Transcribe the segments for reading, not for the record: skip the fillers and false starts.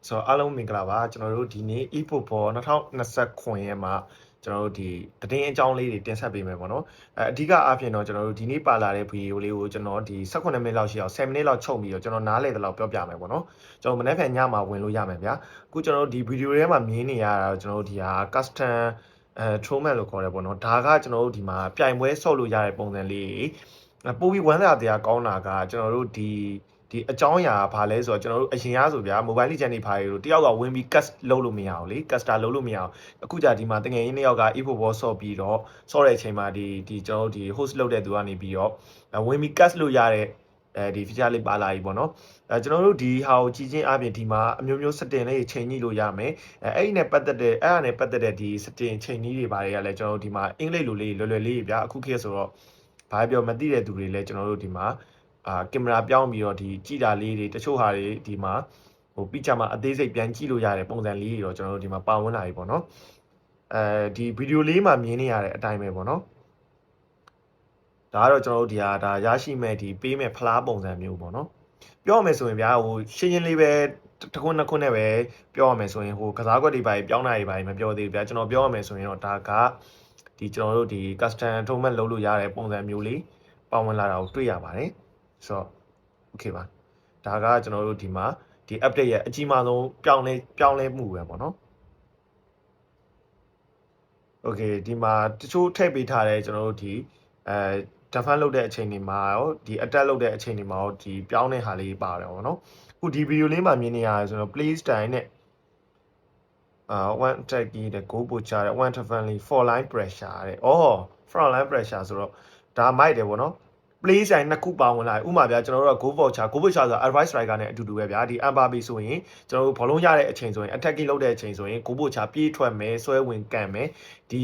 ဆိုတော့အားလုံးမင်္ဂလာပါကျွန်တော်တို့ဒီနေ့ e-book ပေါ်2029ရက်မှာကျွန်တော်တို့ဒီသတင်းအကြောင်းလေးတွေတင်ဆက်ပေးမယ်ပေါ့နော်အဓိကအားဖြင့်တော့ကျွန်တော်တို့ဒီနေ့ပါလာတဲ့ဗီဒီယိုလေးကိုကျွန်တော်ဒီ18မိနစ်လောက်ရှိအောင်10မိနစ်လောက်ချုပ်ပြီးတော့ကျွန်တော်နားလည်တဲ့လောက်ပြောပြမယ်ပေါ့နော်ကျွန်တော်မနေ့ကညမှာဝင်လို့ရမယ်ဗျာအခုကျွန်တော်တို့ဒီဗီဒီယိုထဲမှာမြင်နေရတာကျွန်တော်တို့ဒီဟာ custom trollman လို့ခေါ်တယ်ပေါ့နော်ဒါကကျွန်တော်တို့ဒီမှာပြိုင်ပွဲဆော့လို့ရတဲ့ပုံစံလေးပို့ပြီးဝမ်းသာတရားကောင်းတာကကျွန်တော်တို့ဒီအကြောင်းအရာဘာလဲဆိုတော့ကျွန်တော်တို့အရင်အားဆိုဗျာ mobile legend တွေဖားရီတို့တယောက်ကဝင်ပြီး cast လုပ်လို့မရအောင်လေ caster လုပ်လို့မရအောင်အခုကြာဒီမှာတကယ်ရင်းနှစ်ယောက်က e-book ဘောဆော့ပြီးတော့ဆော့တဲ့အချိန်မှာဒီကျွန်တော်တို့ဒီ host လုပ်တဲ့သူကနေပြီးတော့ဝင်ပြီး cast လုပ်ရတဲ့ဒီ feature လေးပါလာပြီပေါ့နော်ကျွန်တော်တို့ဒီဟာကိုကြည့်ချင်းအပြင်ဒီမှာအမျိုးမျိုး setting လေးချိန်ညှိလို့ရမယ်အဲ့ဒီနဲ့ပတ်သက်တဲ့အဲ့ဒါနဲ့ပတ်သက်တဲ့ဒီ setting ချိန်ညှိတွေပါတယ်ကလည်းကျွန်တော်တို့ဒီမှာအင်္ဂလိပ်လိုလေးလွယ်လွယ်လေးဗျာအခုခေတ်ဆိုတော့ဘာပြောမသိတဲ့သူတွေလည်းကျွန်တော်တို့ဒီမှာကင်မရာပြောင်းပြီးတော့ဒီကြည့်တာလေးတွေတချို့ဟာတွေဒီမှာပြီးကြမှာအသေးစိတ်ပြန်ကြည့်လို့ရတဲ့ပုံစံလေးတွေတော့ကျွန်တော်တို့ဒီမှာပါဝင်လာပြီပေါ့နော်ဒီဗီဒီယိုလေးမှာမြင်နေရတဲ့အတိုင်းပဲပေါ့နော်ဒါကတော့ကျွန်တော်တို့ဒီဟာဒါရရှိမဲ့ဒီပေးမဲ့ဖလားပုံစံမျိုးပေါ့နော်ပြောရမယ်ဆိုရင်ဗျာရှင်းရှင်းလေးပဲတစ်ခုနှစ်ခုနဲ့ပဲပြောရမယ်ဆိုရင်ကစားကွက်တွေပါပြောင်းတာတွေပါမပြောသေးဘူးဗျာကျွန်တော်ပြောရမယ်ဆိုရင်တော့ဒါကဒီကျွန်တော်တို့ဒီ custom tournament လုပ်လို့ရတဲ့ပုံစံမျိုးလေးပါဝင်လာတာကိုတွေ့ရပါတယ်ဆိုတော့ okay ပါဒါကကျွန်တော်တို့ဒီမှာဒီ update ရဲ့အကြီးမားဆုံးပြောင်းလဲမှုပဲပေါ့နော် okay ဒီမှာတချို့ထည့်ပေးထားတဲ့ကျွန်တော်တို့ဒီdefend လုပ်တဲ့အချိန်တွေမှာရောဒီ attack လုပ်တဲ့အချိန်တွေမှာရောဒီပြောင်းတဲ့ဟာလေးပါတယ်ပေါ့နော်အခုဒီဗီဒီယိုလေးမှာမြင်နေရတယ်ဆိုတော့ play style နဲ့one attack ကြီးတဲ့ goal ပို့ချတဲ့ one defense for line pressure တဲ့front line pressure ဆိုတော့ဒါမိုက်တယ်ပေါ့နော် play style နှစ်ခုပါဝင်လာဥမာဗျာကျွန်တော်တို့က goal voucher ဆိုတာ advice striker နဲ့အတူတူပဲဗျာဒီ Mbappe ဆိုရင်ကျွန်တော်တို့ဘောလုံးရတဲ့အချိန်ဆိုရင် attacking လုပ်တဲ့အချိန်ဆိုရင် goal voucher ပြေးထွက်မယ်ဆွဲဝင်ကန်မယ်ဒ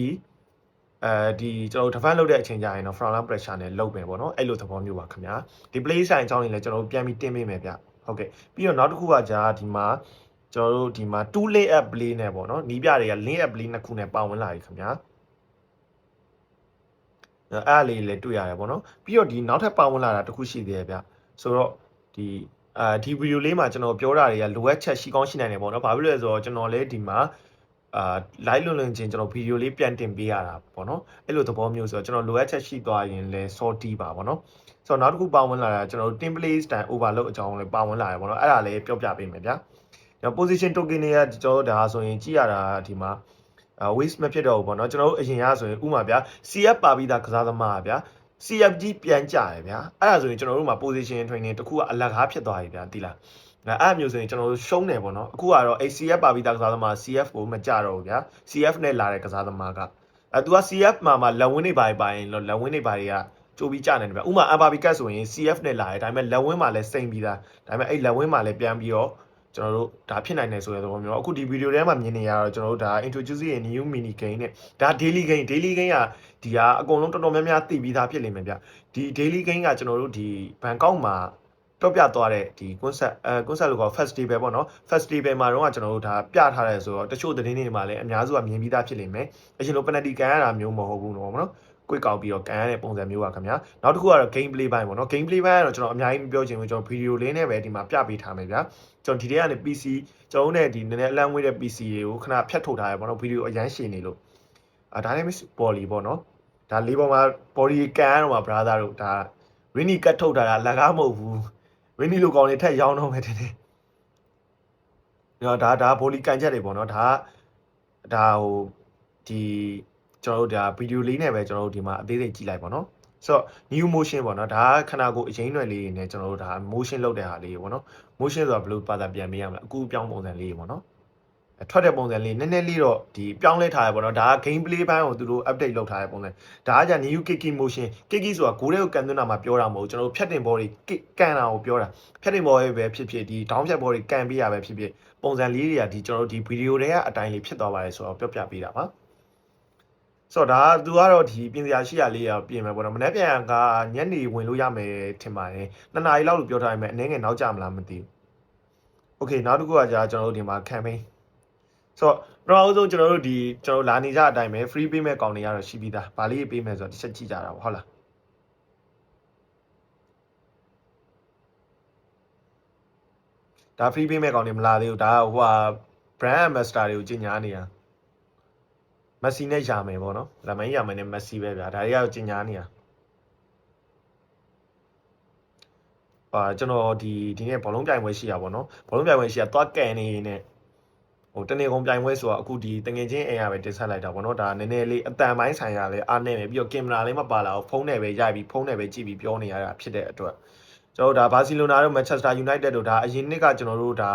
ီကျွန်တော်တို့ defend လုပ်တဲ့အချိန်ကြရင်တော့ front line pressure နဲ့လုပ်မယ်ပေါ့နော်အဲ့လိုသဘောမျိုးပါခင်ဗျာဒီ play style အကြောင်းတွေလည်းကျွန်တော်တို့ပြန်ပြီးတင်ပေးမယ်ဗျဟုတ်ကဲ့ပြီးတော့နောက်တစ်ခုကကြာဒီမှာကျွန်တော်တို့ဒီမှာ2 lay up play နဲ့ပေါ့နော်နီးပြတွေက lay up play နှစ်ခုနဲ့ပါဝင်လာပြီခင်ဗျာအဲ့လေးလည်းတွေ့ရတယ်ပေါ့နော်ပြီးတော့ဒီနောက်ထပ်ပါဝင်လာတာတစ်ခုရှိသေးတယ်ဗျဆိုတော့ဒီဗီဒီယိုလေးမှာကျွန်တော်ပြောတာတွေကလိုအပ်ချက်ရှိကောင်းရှိနိုင်တယ်ပေါ့နော်ဘာဖြစ်လို့လဲဆိုတော့ကျွန်တော်လည်းဒီမှာlive လွန်ချင်းကျွန်တော်ဗီဒီယိုလေးပြန်တင်ပေးရတာပေါ့နော်အဲ့လိုသဘောမျိုးဆိုတော့ကျွန်တော်လိုအပ်ချက်ရှိသွားရင်လည်း sorty ပါပေါ့နော်ဆိုတော့နောက်တစ်ခုပါဝင်လာတာကျွန်တော်တို့ template style overload အကြောင်းလည်းပါဝင်လာတယ်ပေါ့နော်အဲ့ဒါလည်းပြောပြပေးမယ်ဗျာ position token တွေကကျွန်တော်တို့ဒါဆိုရင်ကြည့်ရတာဒီမှာwaste မဖြစ်တော့ဘူးပေါ့နော်ကျွန်တော်တို့အရင်ကဆိုရင်ဥမာဗျာ CF ပါပြီးသားကစားသမားဗျာ CFG ပြန်ကြတယ်ဗျာအဲ့ဒါဆိုရင်ကျွန်တော်တို့မှာ position training တခုကအလကားဖြစ်သွားပြီဗျာတိလားအဲ့မျိုးဆိုရင်ကျွန်တော်တို့ရှုံးတယ်ပေါ့နော်အခုကတော့ CF ပါပြီးသားကစားသမား CF ကိုမကြတော့ဘူးဗျာ CF နဲ့လာတဲ့ကစားသမားကသူက CF မှာလက်ဝင်းတွေပါရင်လက်ဝင်းတွေပါတွေကကြိုးပြီးကြနေတယ်ဗျာဥမာ Mbappe ကဆိုရင် CF နဲ့လာတယ်ဒါပေမဲ့လက်ဝင်းမှာလည်းစိမ့်ပြီးသားဒါပေမဲ့အဲ့လက်ဝင်းမှာလည်းပြန်ပြီးတော့ကျွန်တော်တို့ဒါဖြစ်နိုင်တယ်ဆိုတဲ့သဘောမျိုးအခုဒီဗီဒီယိုထဲမှာမြင်နေရတော့ကျွန်တော်တို့ဒါ introduce ရဲ့ new mini game နဲ့ဒါ daily game ကဒီကအကုန်လုံးတော်တော်များများသိပြီးသားဖြစ်လိမ့်မယ်ဗျဒီ daily game ကကျွန်တော်တို့ဒီဘန်ကောက်မှာတော့ပြသွားတဲ့ဒီ concept လို့ခေါ် festival ပေါ့နော် festival မှာတော့ကျွန်တော်တို့ဒါပြထားတယ်ဆိုတော့တချို့သတင်းတွေမှာလည်းအများစုကမြင်ပြီးသားဖြစ်လိမ့်မယ်အရင်လို penalty ကန်ရတာမျိုးမဟုတ်ဘူးတော့ဗောနော်ကိုယ်ကောက်ပြီးတော့ကန်ရတဲ့ပုံစံမျိုးပါခင်ဗျာနောက်တစ်ခုကတော့ game play ဘိုင်းပေါ့နော် game play ဘိုင်းကတော့ကျွန်တော်အများကြီးမပြောချင်ဘူးကျွန်တော်ဗီဒီယိုလေးနဲ့ပဲဒီမှာပြပေးထားမယ်ဗျာကျွန်တော်ဒီထဲကနေ PC ကျွန်တော်နဲ့ဒီနည်းနည်းအလန့်ဝေးတဲ့ PC တွေကိုခဏဖြတ်ထုတ်ထားရပေါ့နော်ဗီဒီယိုအရန်ရှည်နေလို့dynamic poly ပေါ့နော်ဒါလေးပေါ်မှာ body ကန်ရတော့မှာ brother တို့ဒါ Winnie ကတ်ထုတ်ထားတာလက်ကားမဟုတ်ဘူး Winnie လိုကောင်လေးထက်ရောင်းတော့မယ်တင်တယ်ဒါ body ကန်ချက်တွေပေါ့နော်ဒါဒီကျွန်တော်တို့ဒါဗီဒီယိုလေးနဲ့ပဲကျွန်တော်တို့ဒီမှာအသေးစိတ်ကြည့်လိုက်ပါနော်ဆိုတော့ new motion ပေါ့နော်ဒါခဏကိုအရင်ရွယ်လေးနဲ့ကျွန်တော်တို့ဒါ motion လုပ်တဲ့ဟာလေးပေါ့နော် motion ဆိုတာဘယ်လိုပါတာပြန်ပေးရမလဲအခုပြောင်းပုံစံလေးပေါ့နော်ထွက်တဲ့ပုံစံလေးနည်းနည်းလေးတော့ဒီပြောင်းလဲထားရပေါ့နော်ဒါက game play ဘိုင်းကိုသူတို့ update လုပ်ထားတဲ့ပုံစံဒါကじゃ new kiki motion kiki ဆိုတာဂိုးတွေကိုကန်သွင်းတာမှာပြောတာမဟုတ်ကျွန်တော်တို့ဖြတ်တင်ဘောတွေကန်တာကိုပြောတာဖြတ်တင်ဘောတွေပဲဖြစ်ဖြစ်ဒီ down ဖြတ်ဘောတွေကန်ပေးရပဲဖြစ်ဖြစ်ပုံစံလေးတွေကဒီကျွန်တော်တို့ဒီဗီဒီယိုတွေကအတိုင်းလေးဖြစ်သွားပါတယ်ဆိုတော့ပြောပြပေးတာပါဆိုတော့ဒါသူကတော့ဒီပြင်စရာရှိရလေးရပြင်မယ်ပေါ့နော်မနေ့ပြန်ကညနေဝင်လို့ရမယ်ထင်ပါတယ်2 နာရီလောက်လို့ပြောထားရမယ်အနည်းငယ်နောက်ကျမလားမသိဘူးโอเคနောက်တစ်ခုကကြာကျွန်တော်တို့ဒီမှာ campaign ဆိုတော့ပထမဆုံးကျွန်တော်တို့ကျွန်တော်လာနေကြအတိုင်းပဲ free ပေးမဲ့ကောင်တွေကတော့ရှိပြီးသားဗာလေးပေးမယ်ဆိုတော့တစ်ချက်ကြည့်ကြတာပေါ့ဟုတ်လား ဒါ free ပေးမဲ့ကောင်တွေမလာသေးဘူးဒါဟိုဟာ brand ambassador တွေကိုကြီးညာနေတာမက်ဆီနဲ့ယာမယ်ပေါ့နော်လက်မိုင်းယာမယ်နဲ့မက်ဆီပဲဗျာဒါတွေကကြီးညာနေတာကျွန်တော်ဒီနေ့ဘောလုံးပြိုင်ပွဲရှိတာပေါ့နော်ဘောလုံးပြိုင်ပွဲရှိတာသွားကန်နေနေဟိုတနေ့ကုန်ပြိုင်ပွဲဆိုတော့အခုဒီတငယ်ချင်းအိမ်ရပဲတင်ဆက်လိုက်တာပေါ့နော်ဒါနည်းနည်းလေးအတန်ပိုင်းဆိုင်ရာလဲအားနေမယ်ပြီးတော့ကင်မရာလေးမပါလာဘူးဖုန်းနဲ့ပဲရိုက်ပြီးဖုန်းနဲ့ပဲကြည့်ပြီးပြောနေရတာဖြစ်တဲ့အတွက်ကျွန်တော်တို့ဒါဘာစီလိုနာတို့မန်ချက်စတာယူနိုက်တက်တို့ဒါအရင်နှစ်ကကျွန်တော်တို့ဒါ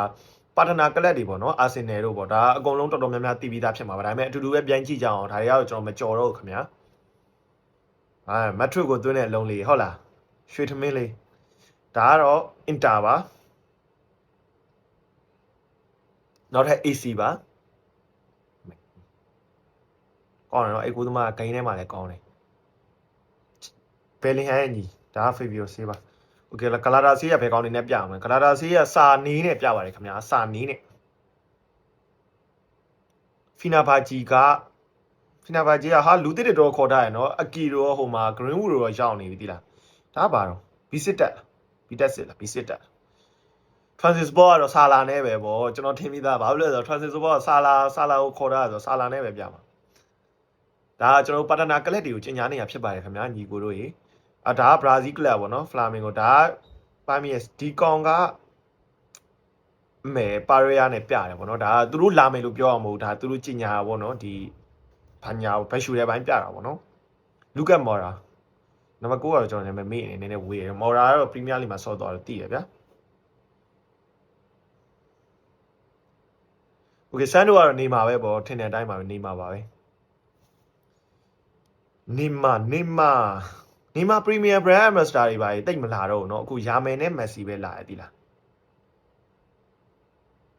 ပါတနာကလပ်တွေပေါ့နော်အာဆင်နယ်တို့ပေါ့ဒါအကုန်လုံးတော်တော်များများတည်ပြီးသားဖြစ်မှာပါဒါပေမဲ့အတူတူပဲပြိုင်ကြည့်ကြအောင်ဒါတွေကတော့ကျွန်တော်မကြော်တော့ဘူးခင်ဗျာမက်ထရစ်ကိုသွင်းတဲ့အလုံးလေးဟုတ်လားရွှေထမင်းလေးဒါကတော့အင်တာပါနောက်ထပ် AC ပါကောင်းတယ်နော်အဲ့ကိုသမားဂိမ်းထဲမှာလည်းကောင်းတယ်ဘယ်လင်ဟန်ရဲ့ညီဒါကဖေဗီယိုဆေးပါโอเคလားကလာဒါဆေးရဘယ်ကောင်းနေနဲ့ပြအောင်လဲကလာဒါဆေးရစာနီးနဲ့ပြပါတယ်ခင်ဗျာစာနီးနဲ့ဖီနာဘာဂျီကဟာလူတစ်တော်ခေါ်ထားရနော်အကီရောဟိုမှာ Greenwood ရောရောက်နေပြီတိလားဒါပါတော့ဘီစစ်တက်လားဘီစစ်တက် Francis Ball ကတော့ဆာလာနဲ့ပဲပေါ့ကျွန်တော်ထင်မိသားဘာလို့လဲဆိုတော့ Francis Ball ကဆာလာကိုခေါ်ထားဆိုဆာလာနဲ့ပဲပြမှာဒါကျွန်တော်ပါတနာကလပ်တွေကိုကျင်ညာနေတာဖြစ်ပါတယ်ခင်ဗျာညီကိုတို့ရေဒါကဘရာဇီးကလပ်ပေါ့နော်ဖလာမင်ဂိုဒါကပါမီယက်ဒီကောင်ကပါရီယာနဲ့ပြတယ်ပေါ့နော်ဒါကသူတို့လာမယ်လို့ပြောအောင်မဟုတ်ဒါသူတို့ကျင်ညာပေါ့နော်ဒီဘာညာဘက်ရှူတဲ့ဘိုင်းပြတာပေါ့နော်လူကတ်မော်ရာနံပါတ်9ကတော့ကျွန်တော်နာမည်မေ့နေနည်းနည်းဝေးတယ်မော်ရာကတော့ပရီးမီးယားလိမှာဆော့သွားတော့တည်ရဗျာโอเคဆန်တို့ကတော့နေမှာပဲပေါ့ထင်တဲ့အတိုင်းပါပဲနေမှာပါပဲနေမှာပရီးမီးယား brand ambassador တွေပါတိတ်မလာတော့ဘူးเนาะအခုယာမယ်နဲ့မက်ဆီပဲလာရသည်လား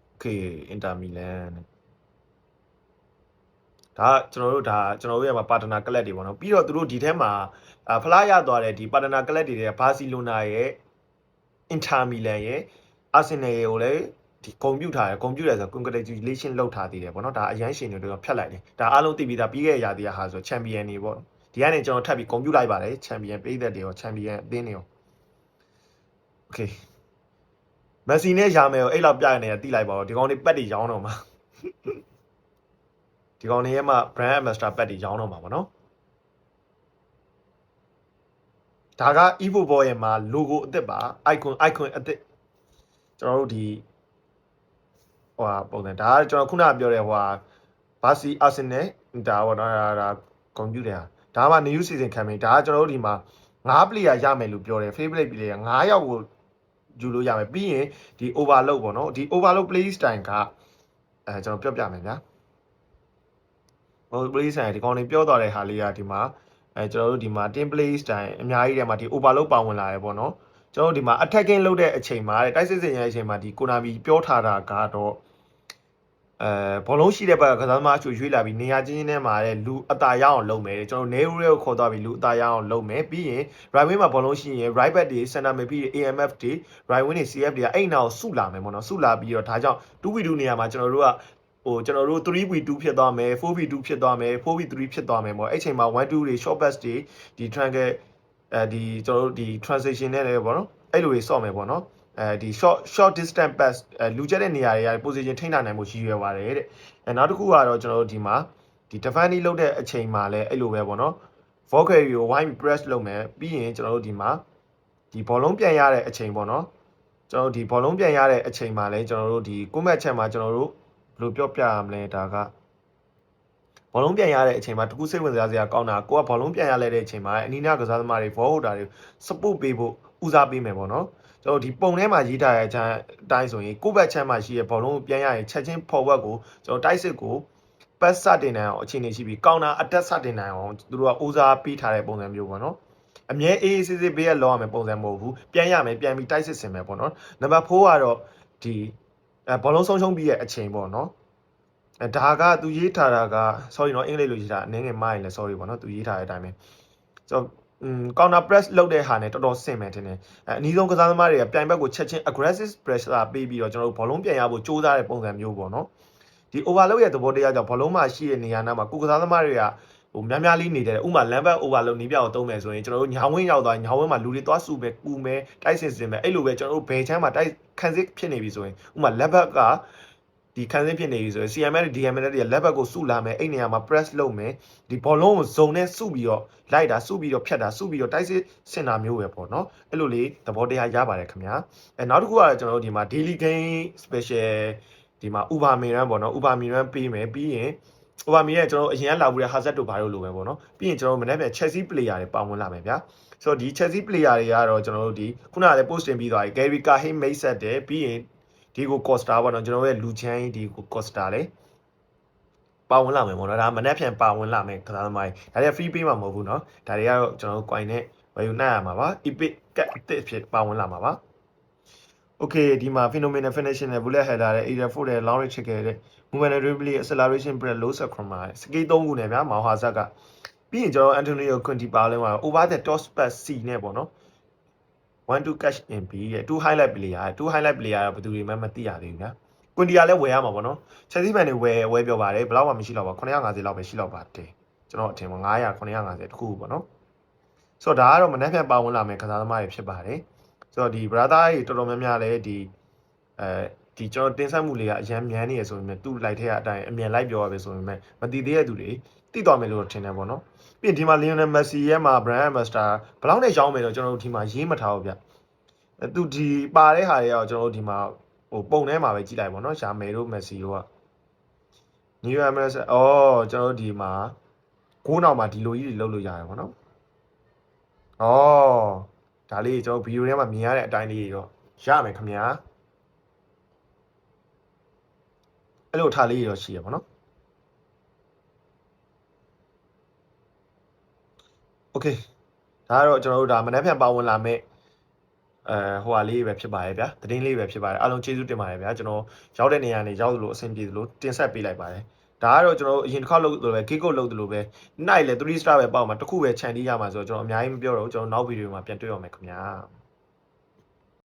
โอเคအင်တာမီလန်ဒါကျွန်တော်တို့ရဲ့ပါတနာကလပ်တွေပေါ့နော်ပြီးတော့သူတို့ဒီထဲမှာဖလားရသွားတဲ့ဒီပါတနာကလပ်တွေတဲ့ဘာစီလိုနာရဲ့အင်တာမီလန်ရဲ့အာဆင်နယ်ရဲ့ကိုလည်းဒီဂုံပြူထားတယ်ဂုံပြူတယ်ဆို congratulation လုပ်ထားသေးတယ်ပေါ့နော်ဒါအရန်ရှင်တွေတော့ဖြတ်လိုက်တယ်ဒါအားလုံးသိပြီးသားပြီးခဲ့တဲ့ရာသီဟာဆိုချန်ပီယံတွေပေါ့ဒီကနေကျွန်တော်ထပ်ပြီးဂုံပြူလိုက်ပါတယ်ချန်ပီယံပြည်သက်တွေရောချန်ပီယံအသင်းတွေရောโอเคမက်ဆီနဲ့ယာမယ်ကိုအဲ့လောက်ပြရနေတိလိုက်ပါတော့ဒီကောင်တွေပက်တွေရောင်းတော့မှာဒီကောင်တွေရဲ့မှာ brand ambassador ပက်တွေရောင်းတော့မှာပေါ့နော်ဒါက eFootball ရဲ့မှာ logo အသစ်ပါ icon အသစ်ကျွန်တော်တို့ဒီဟိုဟာပုံစံဒါကကျွန်တော်ခုနကပြောတဲ့ဟိုဟာဘာစီအာဆင်နယ်ဒါပေါ့နော်ဒါကွန်ပျူတာဒါမှ new season campaign ဒါကကျွန်တော်တို့ဒီမှာ9 player ရမယ်လို့ပြောတယ် favorite player 9ယောက်ကိုယူလို့ရမယ်ပြီးရင်ဒီ overload ပေါ့နော်ဒီ overload play style ကကျွန်တော်ပြောပြမယ်ဗျာဟို play style ဒီကောင်တွေပြောသွားတဲ့ဟာလေးကဒီမှာကျွန်တော်တို့ဒီမှာ team play style အများကြီးထဲမှာဒီ overload ပါဝင်လာတယ်ပေါ့နော်ကျွန်တော်တို့ဒီမှာ attacking လုပ်တဲ့အချိန်မှာတိုက်စစ်စင်ရတဲ့အချိန်မှာဒီကိုနာမီပြောထားတာကတော့ဘောလုံးရှိတဲ့ဘက်ကစားသမားချိုရွေးလာပြီးနေရာချင်းချင်းထဲမှာလူအတာရအောင်လုပ်မယ်ကျွန်တော်နေဦးတွေကိုခေါ်သွားပြီးလူအတာရအောင်လုပ်မယ်ပြီးရင် right wing မှာဘောလုံးရှိရင် right back တွေ center mid ပြီး AMF တွေ right wing တွေ CF တွေကအဲ့နောက်စုလာမယ်ပေါ့နော်စုလာပြီးတော့ဒါကြောင့် 2v2 နေရာမှာကျွန်တော်တို့ကကျွန်တော်တို့ 3v2 ဖြစ်သွားမယ် 4v2 ဖြစ်သွားမယ် 4v3 ဖြစ်သွားမယ်ပေါ့အဲ့ချိန်မှာ 1-2 တွေ short pass တွေဒီ triangle ဒီကျွန်တော်တို့ဒီ transition နဲ့လည်းပေါ့နော်အဲ့လိုတွေစော့မယ်ပေါ့နော်ဒီ short distance pass လူကျက်တဲ့နေရာတွေက position ထိန်းထားနိုင်မှုရည်ရွယ်ပါတယ်တဲ့နောက်တစ်ခုကတော့ကျွန်တော်တို့ဒီမှာဒီ defending လုပ်တဲ့အချိန်မှာလည်းအဲ့လိုပဲပေါ့နော် vocal ကို wide press လုပ်မယ်ပြီးရင်ကျွန်တော်တို့ဒီမှာဒီဘောလုံးပြန်ရတဲ့အချိန်ပေါ့နော်ကျွန်တော်တို့ဒီဘောလုံးပြန်ရတဲ့အချိန်မှာလည်းကျွန်တော်တို့ဒီ comment chat မှာကျွန်တော်တို့ဘယ်လိုပြောပြရမလဲဒါကဘောလုံးပြန်ရတဲ့အချိန်မှာတကူစိတ်ဝင်စားစရာကောင်းတာကိုကဘောလုံးပြန်ရလဲတဲ့အချိန်မှာအနီးနားကစားသမားတွေ ball holder တွေ support ပေးဖို့ဦးစားပေးမယ်ပေါ့နော်ကျွန်တော်ဒီပုံထဲမှာရေးထားတဲ့အတိုင်းဆိုရင်ကိုယ့်ဘက်ချမ်းမှာရှိတဲ့ဘောလုံးကိုပြန်ရရင်ချက်ချင်း forward ကိုကျွန်တော်တိုက်စစ်ကို pass စတင်နိုင်အောင်အခြေအနေရှိပြီး counter attack စတင်နိုင်အောင်သူတို့ကဦးစားပေးထားတဲ့ပုံစံမျိုးပေါ့နော်အမြဲအေးစစ်ဘေးရလောရမယ်ပုံစံမဟုတ်ဘူးပြန်ရမယ်ပြန်ပြီးတိုက်စစ်ဆင်မယ်ပေါ့နော်နံပါတ်4ကတော့ဒီဘောလုံးဆုံးရှုံးပြီးရဲ့အချိန်ပေါ့နော်ဒါကသူရေးထားတာက sorry နော်အင်္ဂလိပ်လိုရေးတာအနည်းငယ်မှားရင်လည်း sorry ပေါ့နော်သူရေးထားတဲ့အတိုင်းပဲကျွန်တော်counter press လုပ်တဲ့ဟာနဲ့တော်တော်ဆင်မယ်ထင်တယ်အနည်းဆုံးကစားသမားတွေကပြိုင်ဘက်ကိုချက်ချင်း aggressive pressure ပေးပြီးတော့ကျွန်တော်တို့ဘောလုံးပြန်ရဖို့ကြိုးစားတဲ့ပုံစံမျိုးပေါ့နော်ဒီ overload ရဲ့သဘောတရားကြောင့်ဘောလုံးမှာရှိတဲ့နေရာနာမှာကိုကစားသမားတွေက ဟိုများလေးနေတယ်ဥမာလမ်းဘက် overload နီးပြကိုသုံးမယ်ဆိုရင်ကျွန်တော်တို့ညောင်ဝင်းရောက်သွားညောင်ဝင်းမှာလူတွေသွားစုပဲကူမယ်တိုက်စင်စင်ပဲအဲ့လိုပဲကျွန်တော်တို့ဘယ်ချမ်းမှာတိုက်ခန်းစစ်ဖြစ်နေပြီဆိုရင်ဥမာလက်ဘက်ကဒီခန်းစစ်ဖြစ်နေပြီဆိုရင် CML DML တွေလက်ဘက်ကိုစုလာမယ်အဲ့နေရာမှာ press လုပ်မယ်ဒီဘောလုံးကိုဇုံနဲ့စုပြီးတော့လိုက်တာစုပြီးတော့ဖြတ်တာစုပြီးတော့တိုက်စစ်စင်တာမျိုးပဲပေါ့နော်အဲ့လိုလေးသဘောတရားရပါတယ်ခင်ဗျာနောက်တစ်ခုကတော့ကျွန်တော်တို့ဒီမှာ daily game special ဒီမှာ Uber Miran ပေါ့နော် Uber Miran ပေးမယ်ပြီးရင် Uber Miran ကျွန်တော်အရင်ကလာဘူးတဲ့ Hazard တို့ဘာလို့လိုပဲပေါ့နော်ပြီးရင်ကျွန်တော်မနေ့က Chelsea player တွေပါဝင်လာမယ်ဗျာဆိုတော့ဒီ Chelsea player တွေကတော့ကျွန်တော်တို့ဒီခုနကလည်း post တင်ပြီးသွားပြီ Gary Cahill မိတ်ဆက်တယ်ပြီးရင်ဒီကို Costa ပေါ့နော်ကျွန်တော်ရဲ့လူချမ်းဒီကို Costa လေပါဝင်လာမယ်ပေါ့နော်ဒါမနေ့ပြန်ပါဝင်လာမယ်ကစားသမားတွေဒါတွေက free ပေးမှာမဟုတ်ဘူးเนาะဒါတွေကတော့ကျွန်တော်တို့ coin နဲ့ဝယ်ယူနိုင်ရမှာပါ epic ကတ်အစ်ဖြစ်ပါဝင်လာမှာပါ okay ဒီမှာ phenomenal finishing နဲ့ bullet header နဲ့ area 4နဲ့ long range ချစ်ခဲ့တဲ့ movement dribbling acceleration bread low sacrama စကေး3ခုနဲ့ဗျာမောင်ဟာဇက်ကပြီးရင်ကျွန်တော် Antonio Conte ပါလဲမှာ over the top spot C နဲ့ပေါ့နော် 1 to catch in B ရဲ့2 highlight player 2 highlight player ကဘယ်သူတွေမှမသိရသေးဘူးဗျာကွန်တီယာလည်းဝယ်ရမှာပေါ့နော်ချက်စီမန်တွေဝယ်ပြောပါတယ်ဘယ်လောက်မှမရှိတော့ပါ950လောက်ပဲရှိတော့ပါတယ်ကျွန်တော်အထင်ပါ900 950တခုပေါ့နော်ဆိုတော့ဒါကတော့မနေ့ကပါဝင်လာမယ်ကစားသမားတွေဖြစ်ပါတယ်ဆိုတော့ဒီ brother တွေတော်တော်များများလည်းဒီကျွန်တော်တင်ဆက်မှုလေးကအရန်မြန်းနေရဆိုရင်သူ့ like ထဲကအတိုင်းအမြင်လိုက်ပြောရပဲဆိုရင်မတည်သေးတဲ့သူတွေသိသွားမယ်လို့ထင်တယ်ပေါ့နော်ပြီးရင်ဒီမှာ Lionel Messi ရဲ့မှာ brand ambassador ဘယ်လောက်နဲ့ရောင်းမယ်တော့ကျွန်တော်တို့ဒီမှာရေးမထားဘူးဗျသူဒီပါတဲ့ဟာတွေကတော့ကျွန်တော်တို့ဒီမှာဟိုပုံထဲမှာပဲကြည့်လိုက်ပါတော့ရှာမယ်တို့ Messi တို့က New American ကျွန်တော်တို့ဒီမှာ9နောက်မှာဒီလိုကြီးတွေလုပ်လို့ရတယ်ပေါ့နော်ဒါလေးကျွန်တော်ဗီဒီယိုထဲမှာမြင်ရတဲ့အတိုင်းလေးတော့ရမယ်ခင်ဗျာအဲ့လိုထားလေးတော့ရှိရပါတော့ Okay ဒါကတော့ကျွန်တော်တို့ဒါမနေ့ပြန်ပါဝင်လာမဲ့ဟိုဟာလေးပဲဖြစ်ပါတယ်ဗျာသတင်းလေးပဲဖြစ်ပါတယ်အားလုံးကျေးဇူးတင်ပါတယ်ဗျာကျွန်တော်ရောက်တဲ့နေရာနေရောက်သလိုအဆင်ပြေသလိုတင်ဆက်ပေးလိုက်ပါတယ်ဒါကတော့ကျွန်တော်အရင်တစ်ခါလုပ်သလိုပဲ gig ကိုလုပ်သလိုပဲနိုင်လေ3 star ပဲပေါက်မှာတစ်ခုပဲခြံတီးရမှာဆိုတော့ကျွန်တော်အများကြီးမပြောတော့ဘူးကျွန်တော်နောက်ဗီဒီယိုမှာပြန်တွေ့ရမယ်ခင်ဗျာ